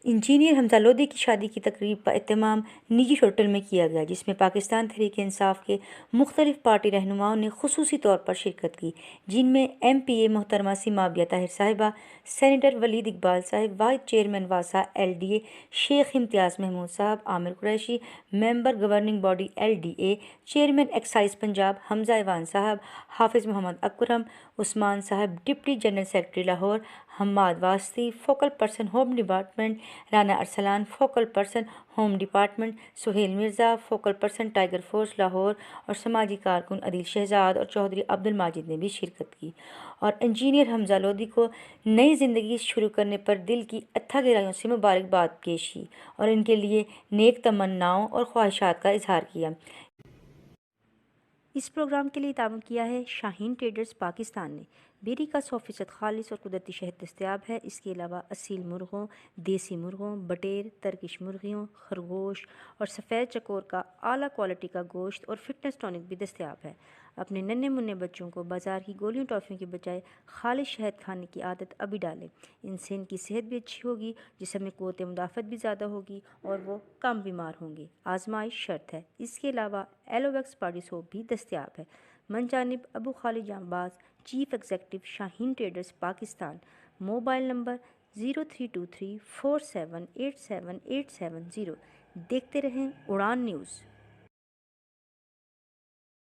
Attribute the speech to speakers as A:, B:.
A: Engineer حمزہ لودھی کی شادی کی تقریب کا اہتمام نجی ہوٹل میں کیا گیا، جس میں پاکستان تحریک انصاف کے مختلف پارٹی رہنماؤں نے خصوصی طور پر شرکت کی، جن میں ایم پی اے محترمہ سیمابیہ طاہر صاحبہ، سینیٹر ولید اقبال صاحب، واحد چیئرمین واسا L D a Sheikh Imtiaz Mahmood sahib, Aamir Qureshi member governing body L D A, chairman excise Punjab Hamza Aiwan sahib, Hafiz Muhammad Akram Usman sahib, deputy general secretary Lahore Hammad Wasti, focal person home department Rana Arsalan, focal person home department Sohail Mirza, focal person tiger force Lahore اور سماجی کارکن عدیل شہزاد اور چودھری عبد الماجد نے بھی شرکت کی اور انجینئر حمزہ لودھی کو نئی زندگی شروع کرنے پر دل کی اتھا گہرائیوں سے مبارکباد پیش کی اور ان کے لیے نیک تمناؤں اور خواہشات کا اظہار کیا۔ اس پروگرام کے لیے تعاون کیا ہے شاہین ٹریڈرز پاکستان نے۔ بیری کا 100% خالص اور قدرتی شہد دستیاب ہے۔ اس کے علاوہ اصیل مرغوں، دیسی مرغوں، بٹیر، ترکش مرغیوں، خرگوش اور سفید چکور کا اعلیٰ کوالٹی کا گوشت اور فٹنس ٹونک بھی دستیاب ہے۔ اپنے ننھے منھے بچوں کو بازار کی گولیوں ٹافیوں کے بجائے خالص شہد کھانے کی عادت ابھی ڈالیں۔ ان سے ان کی صحت بھی اچھی ہوگی، جسم میں قوت مدافعت بھی زیادہ ہوگی اور وہ کم بیمار ہوں گے۔ آزمائش شرط ہے۔ اس کے علاوہ ایلوویکس باڈی سوپ بھی دستیاب ہے۔ من جانب Abu Khalid Janbaz, chief executive Shaheen Traders Pakistan. Mobile number 032347878770۔ دیکھتے رہیں اڑان نیوز۔